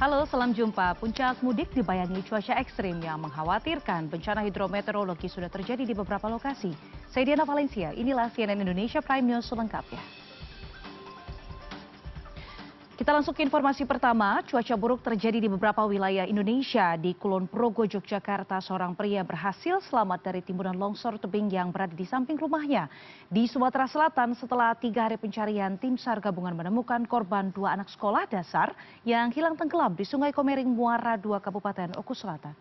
Halo, salam jumpa. Puncak mudik dibayangi cuaca ekstrim yang mengkhawatirkan. Bencana hidrometeorologi sudah terjadi di beberapa lokasi. Saya Diana Valencia, inilah CNN Indonesia Prime News selengkapnya. Kita langsung ke informasi pertama. Cuaca buruk terjadi di beberapa wilayah Indonesia. Di Kulon Progo, Yogyakarta, seorang pria berhasil selamat dari timbunan longsor tebing yang berada di samping rumahnya. Di Sumatera Selatan, setelah 3 hari pencarian, tim SAR gabungan menemukan korban 2 anak sekolah dasar yang hilang tenggelam di Sungai Komering, Muara II, Kabupaten Oku Selatan.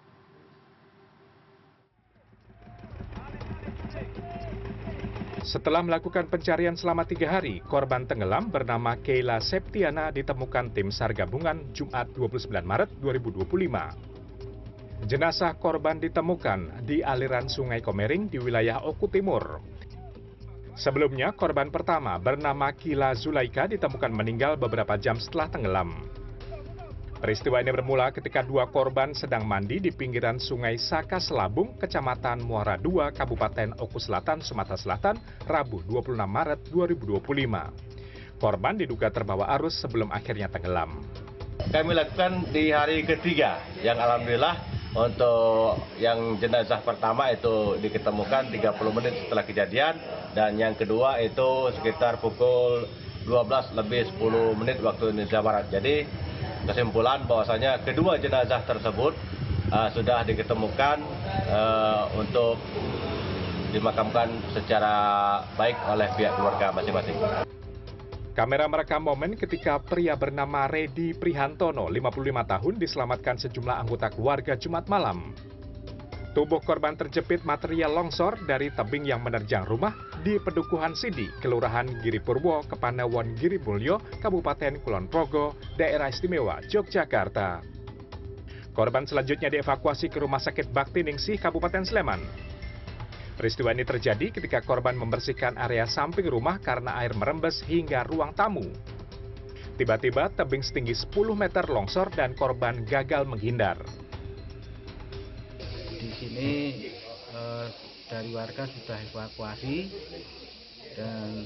Setelah melakukan pencarian selama 3 hari, korban tenggelam bernama Keila Septiana ditemukan tim SAR gabungan Jumat 29 Maret 2025. Jenazah korban ditemukan di aliran Sungai Komering di wilayah Oku Timur. Sebelumnya, korban pertama bernama Kila Zulaika ditemukan meninggal beberapa jam setelah tenggelam. Peristiwa ini bermula ketika 2 korban sedang mandi di pinggiran Sungai Saka Selabung, Kecamatan Muara II, Kabupaten Oku Selatan, Sumatera Selatan, Rabu 26 Maret 2025. Korban diduga terbawa arus sebelum akhirnya tenggelam. Kami lakukan di hari ketiga, yang alhamdulillah untuk yang jenazah pertama itu diketemukan 30 menit setelah kejadian, dan yang kedua itu sekitar pukul 12 lebih 10 menit waktu Indonesia Barat. Jadi kesimpulan bahwasanya kedua jenazah tersebut sudah diketemukan untuk dimakamkan secara baik oleh pihak keluarga masing-masing. Kamera merekam momen ketika pria bernama Redi Prihantono, 55 tahun, diselamatkan sejumlah anggota keluarga Jumat malam. Tubuh korban terjepit material longsor dari tebing yang menerjang rumah di Pedukuhan Sidi, Kelurahan Giripurwo, Kepanewon Girimulyo, Kabupaten Kulon Progo, Daerah Istimewa Yogyakarta. Korban selanjutnya dievakuasi ke Rumah Sakit Bakti Ningsih, Kabupaten Sleman. Peristiwa ini terjadi ketika korban membersihkan area samping rumah karena air merembes hingga ruang tamu. Tiba-tiba tebing setinggi 10 meter longsor dan korban gagal menghindar. Di sini dari warga sudah evakuasi, dan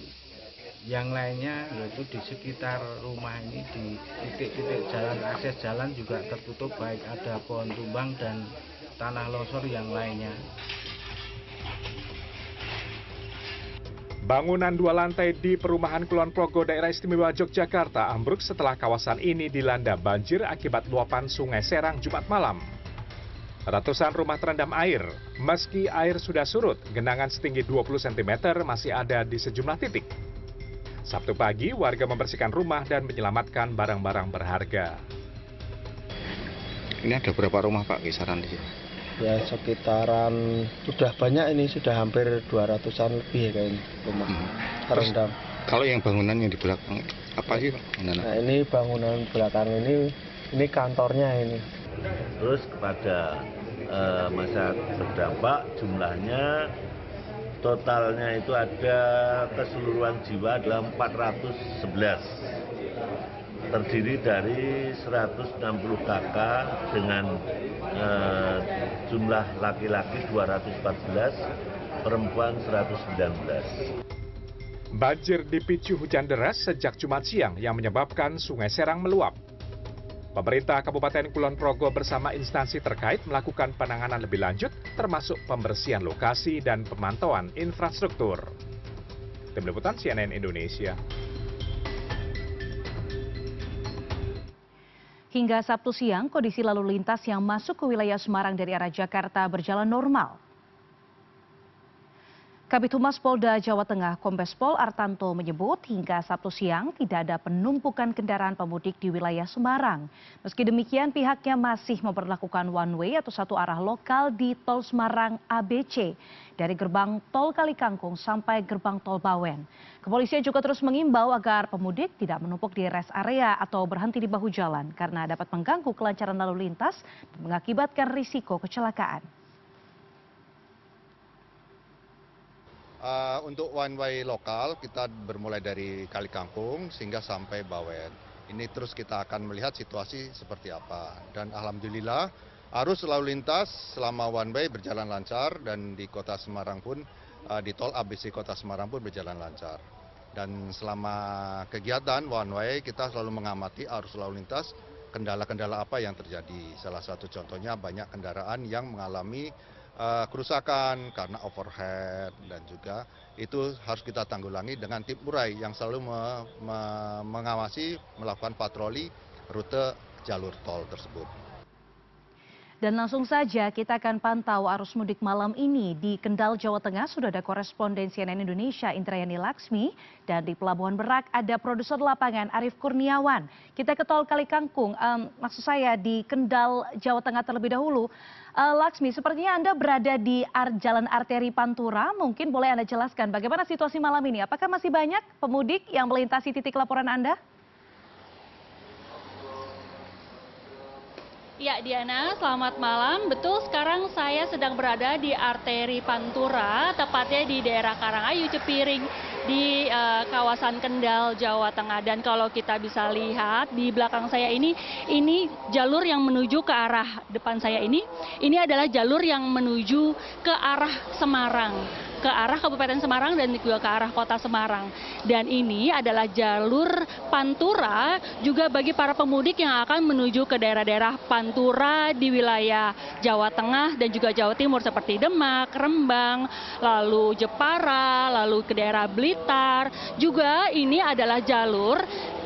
yang lainnya yaitu di sekitar rumah ini di titik-titik jalan, akses jalan juga tertutup, baik ada pohon tumbang dan tanah longsor yang lainnya. Bangunan 2 lantai di perumahan Kulon Progo, Daerah Istimewa Yogyakarta ambruk setelah kawasan ini dilanda banjir akibat luapan Sungai Serang Jumat malam. Ratusan rumah terendam air. Meski air sudah surut, genangan setinggi 20 cm masih ada di sejumlah titik. Sabtu pagi, warga membersihkan rumah dan menyelamatkan barang-barang berharga. Ini ada berapa rumah Pak kisaran di sini? Ya sekitaran, sudah banyak ini, sudah hampir 200-an lebih kayaknya rumah terendam. Kalau yang bangunan yang di belakang apa sih Pak? Nah ini bangunan belakang ini kantornya ini. Terus kepada masyarakat terdampak, jumlahnya totalnya itu ada keseluruhan jiwa adalah 411. Terdiri dari 160 kakak dengan jumlah laki-laki 214, perempuan 119. Banjir dipicu hujan deras sejak Jumat siang yang menyebabkan Sungai Serang meluap. Pemerintah Kabupaten Kulon Progo bersama instansi terkait melakukan penanganan lebih lanjut, termasuk pembersihan lokasi dan pemantauan infrastruktur. Tim Liputan CNN Indonesia. Hingga Sabtu siang, kondisi lalu lintas yang masuk ke wilayah Semarang dari arah Jakarta berjalan normal. Kabid Humas Polda Jawa Tengah Kombes Pol Artanto menyebut hingga Sabtu siang tidak ada penumpukan kendaraan pemudik di wilayah Semarang. Meski demikian pihaknya masih memperlakukan one way atau satu arah lokal di Tol Semarang ABC dari gerbang Tol Kalikangkung sampai gerbang Tol Bawen. Kepolisian juga terus mengimbau agar pemudik tidak menumpuk di rest area atau berhenti di bahu jalan karena dapat mengganggu kelancaran lalu lintas dan mengakibatkan risiko kecelakaan. Untuk one way lokal kita bermulai dari Kalikangkung sehingga sampai Bawen. Ini terus kita akan melihat situasi seperti apa. Dan alhamdulillah arus lalu lintas selama one way berjalan lancar, dan di Kota Semarang pun di Tol ABC Kota Semarang pun berjalan lancar. Dan selama kegiatan one way kita selalu mengamati arus lalu lintas kendala-kendala apa yang terjadi. Salah satu contohnya banyak kendaraan yang mengalami kerusakan karena overhead, dan juga itu harus kita tanggulangi dengan tim urai yang selalu mengawasi, melakukan patroli rute jalur tol tersebut. Dan langsung saja kita akan pantau arus mudik malam ini di Kendal, Jawa Tengah. Sudah ada koresponden CNN Indonesia Indrayani Laksmi, dan di Pelabuhan Merak ada produser lapangan Arief Kurniawan. Kita ke tol Kali Kangkung, maksud saya di Kendal, Jawa Tengah terlebih dahulu. Laksmi, sepertinya Anda berada di Jalan Arteri Pantura. Mungkin boleh Anda jelaskan bagaimana situasi malam ini? Apakah masih banyak pemudik yang melintasi titik laporan Anda? Ya, Diana, selamat malam. Betul, sekarang saya sedang berada di Arteri Pantura, tepatnya di daerah Karangayu, Cepiring, di kawasan Kendal, Jawa Tengah. Dan kalau kita bisa lihat di belakang saya ini jalur yang menuju ke arah depan saya ini adalah jalur yang menuju ke arah Semarang, ke arah Kabupaten Semarang dan juga ke arah Kota Semarang. Dan ini adalah jalur Pantura juga bagi para pemudik yang akan menuju ke daerah-daerah Pantura di wilayah Jawa Tengah dan juga Jawa Timur seperti Demak, Rembang, lalu Jepara, lalu ke daerah Blitar. Juga ini adalah jalur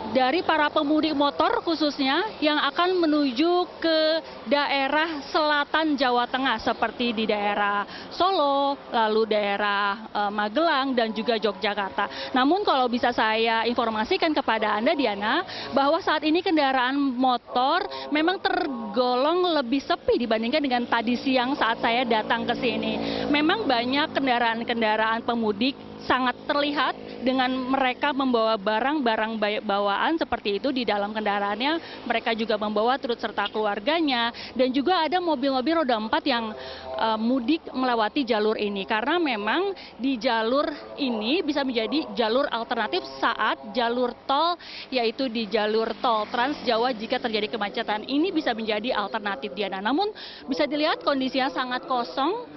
dari para pemudik motor khususnya yang akan menuju ke daerah selatan Jawa Tengah seperti di daerah Solo, lalu daerah Magelang dan juga Yogyakarta. Namun kalau bisa saya informasikan kepada Anda, Diana, bahwa saat ini kendaraan motor memang tergolong lebih sepi dibandingkan dengan tadi siang saat saya datang ke sini. Memang banyak kendaraan-kendaraan pemudik sangat terlihat dengan mereka membawa barang-barang bawaan seperti itu di dalam kendaraannya. Mereka juga membawa turut serta keluarganya, dan juga ada mobil-mobil roda 4 yang mudik melewati jalur ini. Karena memang di jalur ini bisa menjadi jalur alternatif saat jalur tol, yaitu di jalur tol Trans Jawa jika terjadi kemacetan. Ini bisa menjadi alternatif, Diana. Namun bisa dilihat kondisinya sangat kosong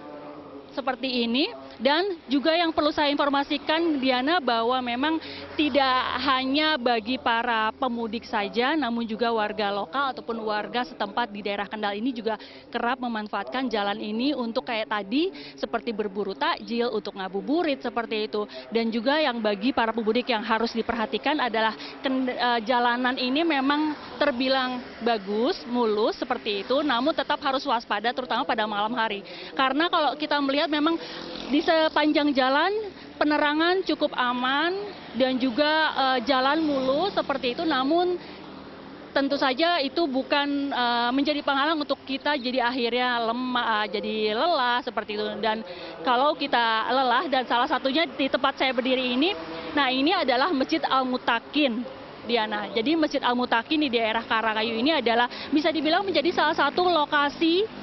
seperti ini. Dan juga yang perlu saya informasikan, Diana, bahwa memang tidak hanya bagi para pemudik saja, namun juga warga lokal ataupun warga setempat di daerah Kendal ini juga kerap memanfaatkan jalan ini untuk kayak tadi seperti berburu takjil, untuk ngabuburit seperti itu. Dan juga yang bagi para pemudik yang harus diperhatikan adalah jalanan ini memang terbilang bagus, mulus seperti itu, namun tetap harus waspada terutama pada malam hari. Karena kalau kita melihat memang di sepanjang jalan penerangan cukup aman dan juga jalan mulus seperti itu, namun tentu saja itu bukan menjadi penghalang untuk kita jadi akhirnya jadi lelah seperti itu. Dan kalau kita lelah, dan salah satunya di tempat saya berdiri ini, nah ini adalah Masjid Al-Mutakin, Diana. Jadi Masjid Al-Mutakin di daerah Karangayu ini adalah bisa dibilang menjadi salah satu lokasi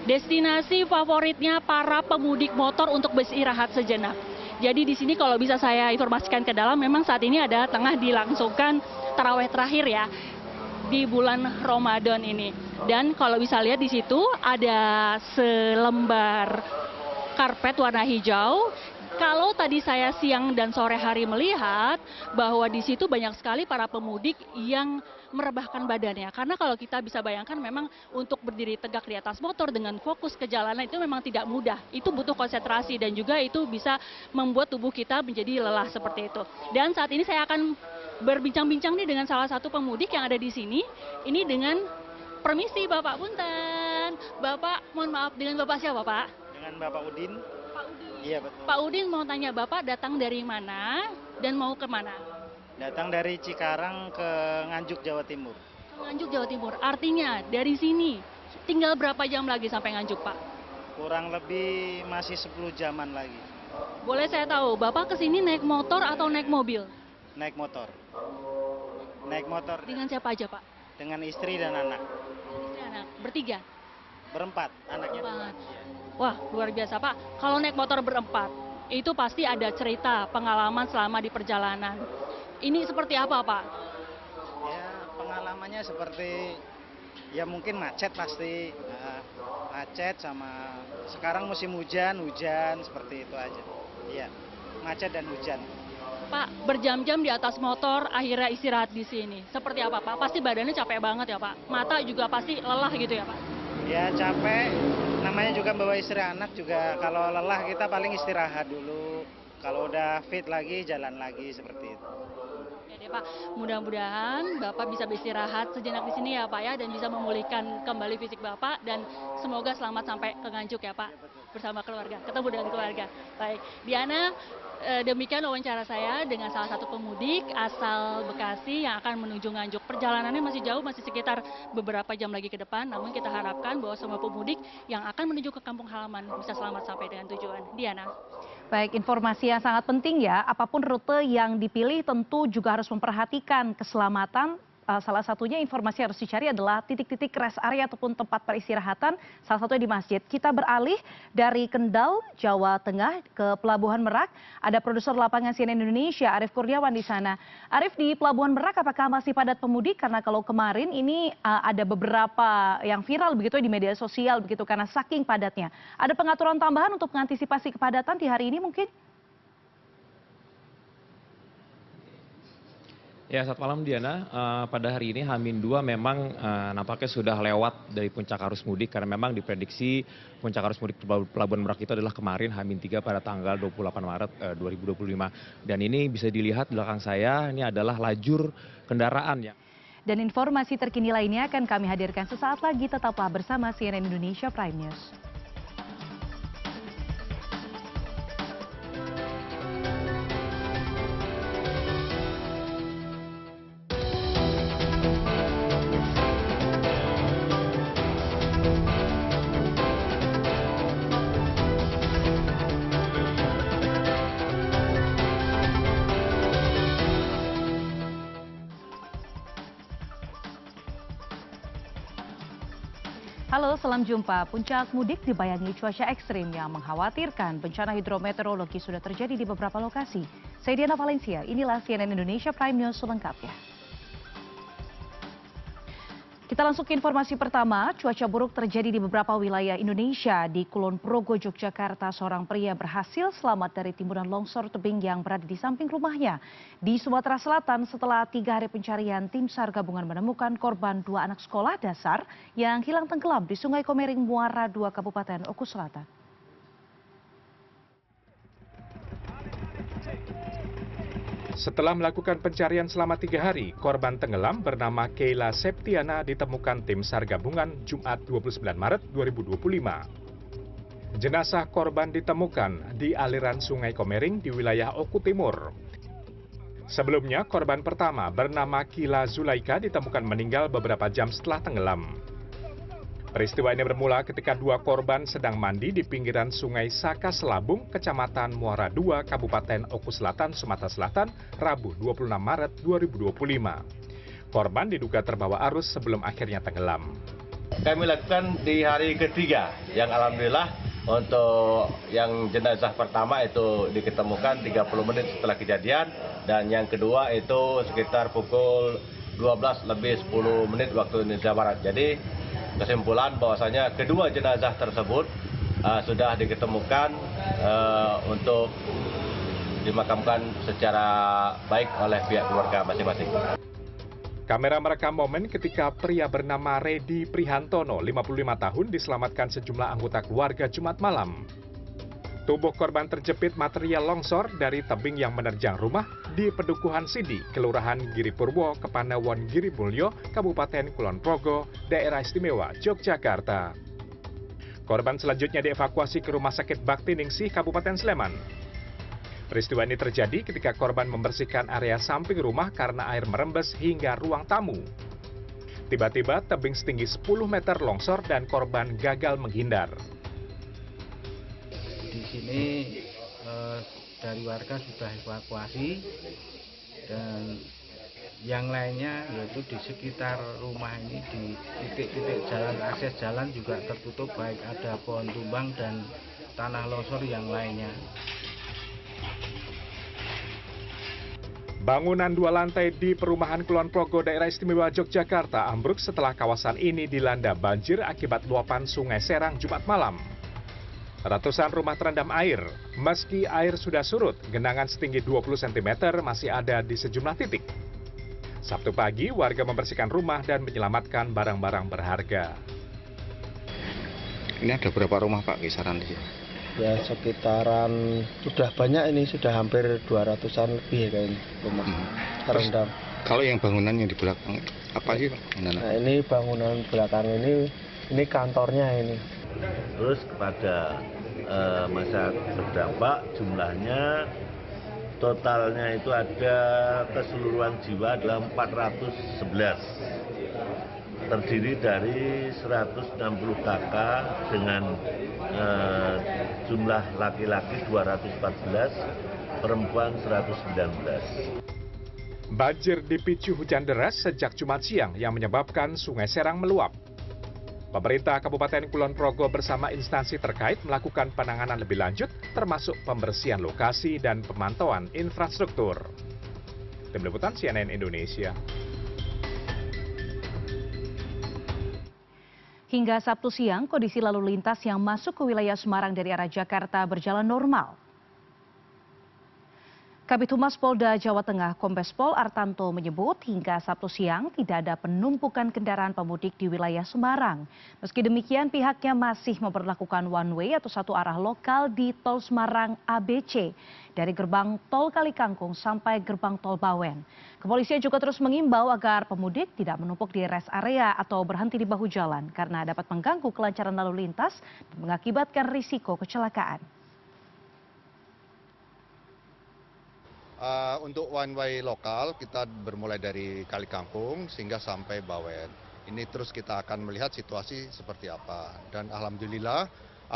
destinasi favoritnya para pemudik motor untuk beristirahat sejenak. Jadi di sini kalau bisa saya informasikan ke dalam, memang saat ini ada tengah dilangsungkan tarawih terakhir ya di bulan Ramadan ini. Dan kalau bisa lihat di situ ada selembar karpet warna hijau. Kalau tadi saya siang dan sore hari melihat bahwa di situ banyak sekali para pemudik yang merebahkan badannya. Karena kalau kita bisa bayangkan memang untuk berdiri tegak di atas motor dengan fokus ke jalanan itu memang tidak mudah. Itu butuh konsentrasi dan juga itu bisa membuat tubuh kita menjadi lelah seperti itu. Dan saat ini saya akan berbincang-bincang nih dengan salah satu pemudik yang ada di sini. Ini dengan permisi Bapak Punten. Bapak, mohon maaf, dengan Bapak siapa Pak? Dengan Bapak Udin. Pak Udin. Iya betul. Pak Udin mau tanya, Bapak datang dari mana dan mau ke mana? Datang dari Cikarang ke Nganjuk, Jawa Timur. Nganjuk, Jawa Timur. Artinya dari sini tinggal berapa jam lagi sampai Nganjuk, Pak? Kurang lebih masih 10 jaman lagi. Boleh saya tahu, Bapak kesini naik motor atau naik mobil? Naik motor. Naik motor Dengan siapa aja, Pak? dengan istri dan anak. Istri, anak. Bertiga? Berempat, anaknya. Berempat. Wah, luar biasa, Pak. Kalau naik motor berempat, itu pasti ada cerita, pengalaman selama di perjalanan. Ini seperti apa, Pak? Ya, pengalamannya seperti, ya mungkin macet pasti. Macet sama sekarang musim hujan seperti itu aja. Iya, macet dan hujan. Pak, berjam-jam di atas motor, akhirnya istirahat di sini. Seperti apa, Pak? Pasti badannya capek banget ya, Pak? Mata juga pasti lelah gitu ya, Pak? Ya capek, namanya juga bawa istri anak juga. Kalau lelah kita paling istirahat dulu. Kalau udah fit lagi, jalan lagi seperti itu. Ya deh, Pak. Mudah-mudahan Bapak bisa beristirahat sejenak di sini ya, Pak ya, dan bisa memulihkan kembali fisik Bapak dan semoga selamat sampai ke Nganjuk ya, Pak, bersama keluarga, ketemu dengan keluarga. Baik, Diana, demikian wawancara saya dengan salah satu pemudik asal Bekasi yang akan menuju Nganjuk. Perjalanannya masih jauh, masih sekitar beberapa jam lagi ke depan, namun kita harapkan bahwa semua pemudik yang akan menuju ke kampung halaman bisa selamat sampai dengan tujuan. Diana. Baik, informasi yang sangat penting ya. Apapun rute yang dipilih tentu juga harus memperhatikan keselamatan. Salah satunya informasi yang harus dicari adalah titik-titik rest area ataupun tempat peristirahatan, salah satunya di masjid. Kita beralih dari Kendal, Jawa Tengah ke Pelabuhan Merak. Ada produser lapangan CNN Indonesia, Arief Kurniawan di sana. Arief, di Pelabuhan Merak apakah masih padat pemudik? Karena kalau kemarin ini ada beberapa yang viral begitu di media sosial begitu karena saking padatnya. Ada pengaturan tambahan untuk mengantisipasi kepadatan di hari ini mungkin? Ya, selamat malam Diana. Pada hari ini H-2 memang nampaknya sudah lewat dari puncak arus mudik karena memang diprediksi puncak arus mudik Pelabuhan Merak itu adalah kemarin H-3 pada tanggal 28 Maret 2025. Dan ini bisa dilihat di belakang saya, ini adalah lajur kendaraan ya. Dan informasi terkini lainnya akan kami hadirkan sesaat lagi. Tetaplah bersama CNN Indonesia Prime News. Halo, salam jumpa. Puncak mudik dibayangi cuaca ekstrim yang mengkhawatirkan. Bencana hidrometeorologi sudah terjadi di beberapa lokasi. Saya Diana Valencia, inilah CNN Indonesia Prime News selengkapnya. Kita langsung ke informasi pertama. Cuaca buruk terjadi di beberapa wilayah Indonesia. Di Kulon Progo, Yogyakarta, seorang pria berhasil selamat dari timbunan longsor tebing yang berada di samping rumahnya. Di Sumatera Selatan, setelah 3 hari pencarian, tim SAR gabungan menemukan korban 2 anak sekolah dasar yang hilang tenggelam di Sungai Komering, Muara II, Kabupaten Oku Selatan. Setelah melakukan pencarian selama 3 hari, korban tenggelam bernama Keila Septiana ditemukan tim SAR gabungan Jumat 29 Maret 2025. Jenazah korban ditemukan di aliran Sungai Komering di wilayah Oku Timur. Sebelumnya, korban pertama bernama Kila Zulaika ditemukan meninggal beberapa jam setelah tenggelam. Peristiwa ini bermula ketika 2 korban sedang mandi di pinggiran Sungai Saka Selabung, Kecamatan Muara II, Kabupaten Oku Selatan, Sumatera Selatan, Rabu 26 Maret 2025. Korban diduga terbawa arus sebelum akhirnya tenggelam. Kami lakukan di hari ketiga, yang alhamdulillah untuk yang jenazah pertama itu diketemukan 30 menit setelah kejadian, dan yang kedua itu sekitar pukul 12:10 waktu Indonesia Barat. Jadi kesimpulan bahwasanya kedua jenazah tersebut sudah diketemukan untuk dimakamkan secara baik oleh pihak keluarga masing-masing. Kamera merekam momen ketika pria bernama Redi Prihantono, 55 tahun, diselamatkan sejumlah anggota keluarga Jumat malam. Tubuh korban terjepit material longsor dari tebing yang menerjang rumah di Pedukuhan Sidi, Kelurahan Giripurwo, Kepanewon Girimulyo, Kabupaten Kulon Progo, Daerah Istimewa Yogyakarta. Korban selanjutnya dievakuasi ke Rumah Sakit Bakti Ningsih, Kabupaten Sleman. Peristiwa ini terjadi ketika korban membersihkan area samping rumah karena air merembes hingga ruang tamu. Tiba-tiba tebing setinggi 10 meter longsor dan korban gagal menghindar. Di sini dari warga sudah evakuasi, dan yang lainnya yaitu di sekitar rumah ini di titik-titik jalan, akses jalan juga tertutup, baik ada pohon tumbang dan tanah longsor yang lainnya. Bangunan 2 lantai di perumahan Kulon Progo, Daerah Istimewa Yogyakarta ambruk setelah kawasan ini dilanda banjir akibat luapan Sungai Serang Jumat malam. Ratusan rumah terendam air. Meski air sudah surut, genangan setinggi 20 cm masih ada di sejumlah titik. Sabtu pagi, warga membersihkan rumah dan menyelamatkan barang-barang berharga. Ini ada berapa rumah Pak kisaran di sini? Ya sekitaran sudah banyak ini, sudah hampir 200-an lebih ya kayaknya rumah terendam. Kalau yang bangunan yang di belakang apa sih Pak? Nah ini bangunan belakang ini kantornya ini. Terus kepada masyarakat terdampak jumlahnya totalnya itu ada keseluruhan jiwa adalah 411. Terdiri dari 160 kakak dengan jumlah laki-laki 214, perempuan 119. Banjir dipicu hujan deras sejak Jumat siang yang menyebabkan Sungai Serang meluap. Pemerintah Kabupaten Kulon Progo bersama instansi terkait melakukan penanganan lebih lanjut termasuk pembersihan lokasi dan pemantauan infrastruktur. Tim Liputan CNN Indonesia. Hingga Sabtu siang, kondisi lalu lintas yang masuk ke wilayah Semarang dari arah Jakarta berjalan normal. Kabid Humas Polda Jawa Tengah Kombes Pol Artanto menyebut hingga Sabtu siang tidak ada penumpukan kendaraan pemudik di wilayah Semarang. Meski demikian pihaknya masih memperlakukan one way atau satu arah lokal di Tol Semarang ABC dari gerbang Tol Kalikangkung sampai gerbang Tol Bawen. Kepolisian juga terus mengimbau agar pemudik tidak menumpuk di rest area atau berhenti di bahu jalan karena dapat mengganggu kelancaran lalu lintas dan mengakibatkan risiko kecelakaan. Untuk one way lokal kita bermulai dari Kalikangkung sehingga sampai Bawen. Ini terus kita akan melihat situasi seperti apa. Dan alhamdulillah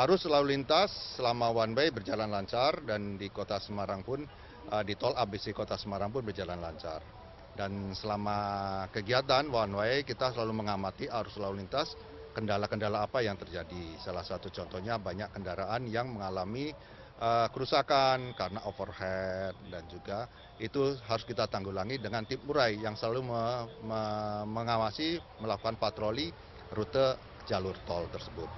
arus lalu lintas selama one way berjalan lancar dan di Kota Semarang pun di tol ABC Kota Semarang pun berjalan lancar. Dan selama kegiatan one way kita selalu mengamati arus lalu lintas kendala-kendala apa yang terjadi. Salah satu contohnya banyak kendaraan yang mengalami kerusakan karena overhead dan juga itu harus kita tanggulangi dengan tim urai yang selalu mengawasi melakukan patroli rute jalur tol tersebut.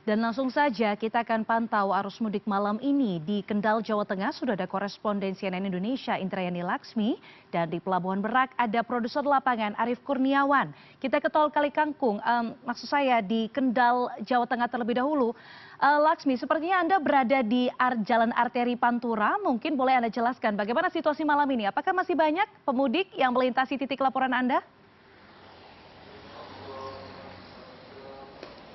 Dan langsung saja kita akan pantau arus mudik malam ini di Kendal, Jawa Tengah. Sudah ada koresponden CNN Indonesia Indrayani Laksmi dan di Pelabuhan Merak ada produser lapangan Arief Kurniawan. Kita ke Tol Kalikangkung, maksud saya di Kendal, Jawa Tengah terlebih dahulu. Laksmi, sepertinya Anda berada di Jalan Arteri Pantura. Mungkin boleh Anda jelaskan bagaimana situasi malam ini? Apakah masih banyak pemudik yang melintasi titik laporan Anda?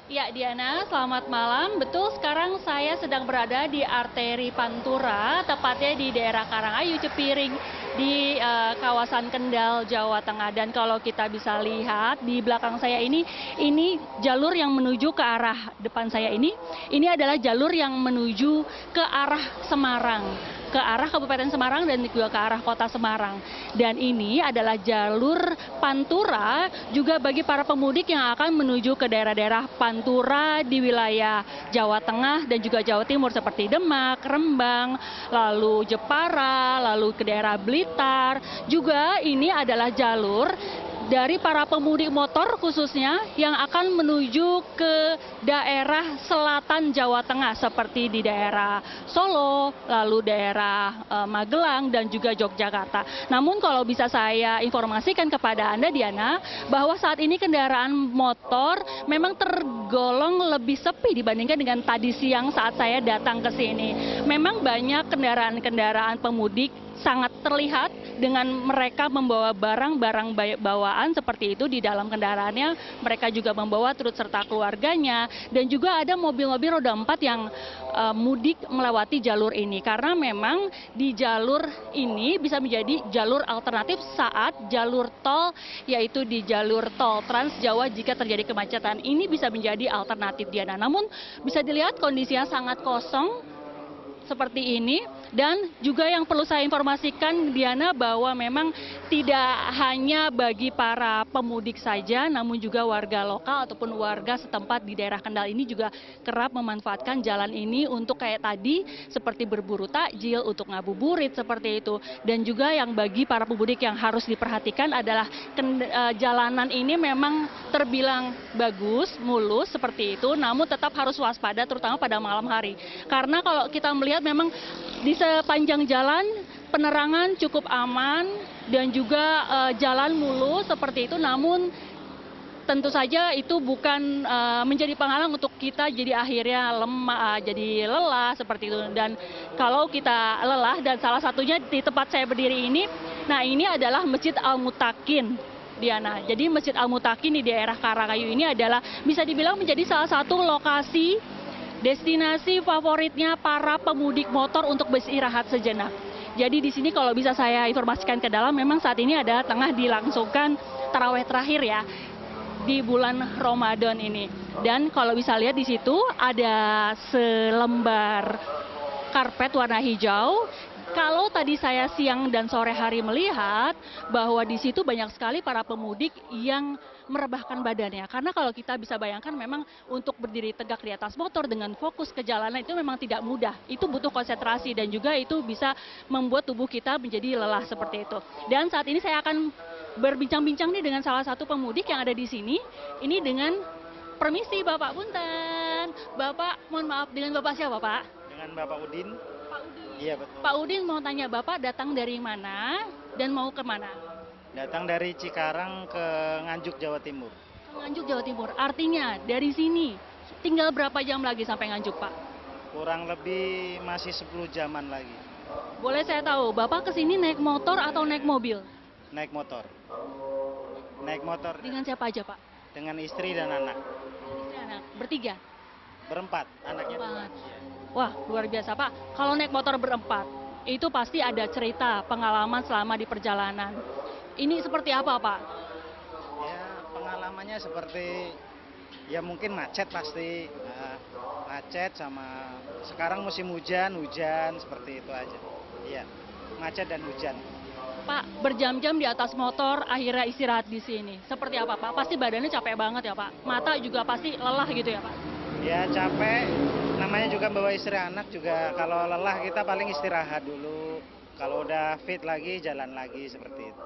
Ya Diana, selamat malam. Betul, sekarang saya sedang berada di Arteri Pantura, tepatnya di daerah Karangayu Cepiring di kawasan Kendal, Jawa Tengah. Dan kalau kita bisa lihat di belakang saya ini jalur yang menuju ke arah depan saya ini adalah jalur yang menuju ke arah Semarang, ke arah Kabupaten Semarang dan juga ke arah Kota Semarang. Dan ini adalah jalur Pantura juga bagi para pemudik yang akan menuju ke daerah-daerah Pantura di wilayah Jawa Tengah dan juga Jawa Timur seperti Demak, Rembang, lalu Jepara, lalu ke daerah Blitar. Juga ini adalah jalur dari para pemudik motor khususnya yang akan menuju ke daerah selatan Jawa Tengah seperti di daerah Solo, lalu daerah Magelang dan juga Yogyakarta. Namun kalau bisa saya informasikan kepada Anda Diana, bahwa saat ini kendaraan motor memang tergolong lebih sepi dibandingkan dengan tadi siang saat saya datang ke sini. Memang banyak kendaraan-kendaraan pemudik sangat terlihat dengan mereka membawa barang-barang bawaan seperti itu di dalam kendaraannya. Mereka juga membawa turut serta keluarganya dan juga ada mobil-mobil roda 4 yang mudik melewati jalur ini karena memang di jalur ini bisa menjadi jalur alternatif saat jalur tol, yaitu di jalur tol Trans Jawa jika terjadi kemacetan. Ini bisa menjadi alternatif Diana. Namun bisa dilihat kondisinya sangat kosong. seperti ini. Dan juga yang perlu saya informasikan, Diana, bahwa memang tidak hanya bagi para pemudik saja, namun juga warga lokal ataupun warga setempat di daerah Kendal ini juga kerap memanfaatkan jalan ini untuk kayak tadi, seperti berburu takjil, untuk ngabuburit seperti itu. Dan juga yang bagi para pemudik yang harus diperhatikan adalah jalanan ini memang terbilang bagus, mulus seperti itu, namun tetap harus waspada terutama pada malam hari. Karena kalau kita melihat memang di sepanjang jalan penerangan cukup aman dan juga jalan mulus seperti itu, namun tentu saja itu bukan menjadi penghalang untuk kita jadi akhirnya jadi lelah seperti itu. Dan kalau kita lelah, dan salah satunya di tempat saya berdiri ini, nah ini adalah Masjid Al-Mutakin, Diana. Jadi Masjid Al-Mutakin di daerah Karangayu ini adalah bisa dibilang menjadi salah satu lokasi destinasi favoritnya para pemudik motor untuk beristirahat sejenak. Jadi di sini kalau bisa saya informasikan ke dalam, memang saat ini ada tengah dilangsungkan tarawih terakhir ya di bulan Ramadan ini. Dan kalau bisa lihat di situ ada selembar karpet warna hijau. Kalau tadi saya siang dan sore hari melihat bahwa di situ banyak sekali para pemudik yang merebahkan badannya. Karena kalau kita bisa bayangkan memang untuk berdiri tegak di atas motor dengan fokus ke jalanan itu memang tidak mudah. Itu butuh konsentrasi dan juga itu bisa membuat tubuh kita menjadi lelah seperti itu. Dan saat ini saya akan berbincang-bincang nih dengan salah satu pemudik yang ada di sini. Ini dengan permisi Bapak Punten. Bapak, mohon maaf, dengan Bapak siapa Pak? Dengan Bapak Udin. Pak Udin. Iya betul. Pak Udin mau tanya, Bapak datang dari mana dan mau ke mana? Datang dari Cikarang ke Nganjuk, Jawa Timur. Nganjuk, Jawa Timur. Artinya dari sini tinggal berapa jam lagi sampai Nganjuk, Pak? Kurang lebih masih 10 jaman lagi. Boleh saya tahu, Bapak kesini naik motor atau naik mobil? Naik motor. Naik motor. Dengan siapa aja, Pak? Dengan istri dan anak. Istri, anak. Bertiga? Berempat, anaknya. Berempat. Wah, luar biasa, Pak. Kalau naik motor berempat, itu pasti ada cerita pengalaman selama di perjalanan. Ini seperti apa, Pak? Ya, pengalamannya seperti, ya mungkin macet pasti. Macet sama sekarang musim hujan seperti itu aja. Iya, macet dan hujan. Pak, berjam-jam di atas motor, akhirnya istirahat di sini. Seperti apa, Pak? Pasti badannya capek banget ya, Pak? Mata juga pasti lelah gitu ya, Pak? Ya, capek. Namanya juga bawa istri anak juga. Kalau lelah kita paling istirahat dulu. Kalau udah fit lagi, jalan lagi seperti itu.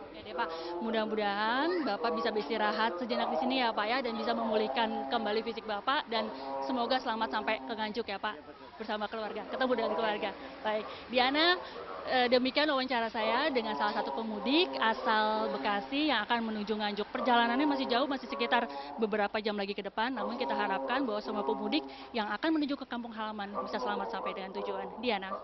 Oke deh, Pak. Mudah-mudahan Bapak bisa beristirahat sejenak di sini ya, Pak ya, dan bisa memulihkan kembali fisik Bapak, dan semoga selamat sampai ke Nganjuk ya, Pak, bersama keluarga, ketemu dengan keluarga. Baik, Diana, demikian wawancara saya dengan salah satu pemudik asal Bekasi yang akan menuju Nganjuk. Perjalanannya masih jauh, masih sekitar beberapa jam lagi ke depan, namun kita harapkan bahwa semua pemudik yang akan menuju ke kampung halaman bisa selamat sampai dengan tujuan. Diana.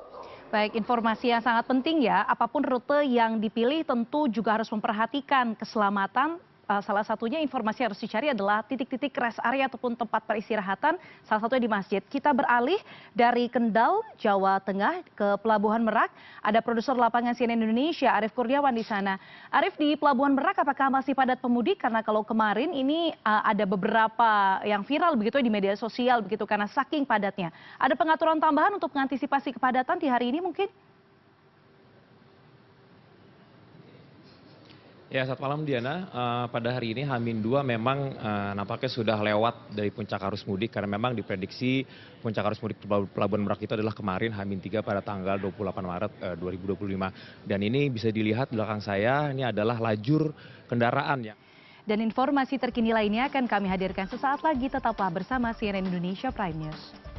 Baik, informasi yang sangat penting ya, apapun rute yang dipilih tentu juga harus memperhatikan keselamatan. Salah satunya informasi yang harus dicari adalah titik-titik rest area ataupun tempat peristirahatan, salah satunya di masjid. Kita beralih dari Kendal, Jawa Tengah ke Pelabuhan Merak. Ada produser lapangan CNN Indonesia, Arief Kurniawan di sana. Arief, di Pelabuhan Merak apakah masih padat pemudik? Karena kalau kemarin ini ada beberapa yang viral begitu di media sosial begitu karena saking padatnya. Ada pengaturan tambahan untuk mengantisipasi kepadatan di hari ini mungkin? Ya, selamat malam Diana. Pada hari ini H-2 memang nampaknya sudah lewat dari puncak arus mudik karena memang diprediksi puncak arus mudik Pelabuhan Merak itu adalah kemarin H-3 pada tanggal 28 Maret 2025. Dan ini bisa dilihat di belakang saya, ini adalah lajur kendaraan yang... Dan informasi terkini lainnya akan kami hadirkan sesaat lagi, tetaplah bersama CNN Indonesia Prime News.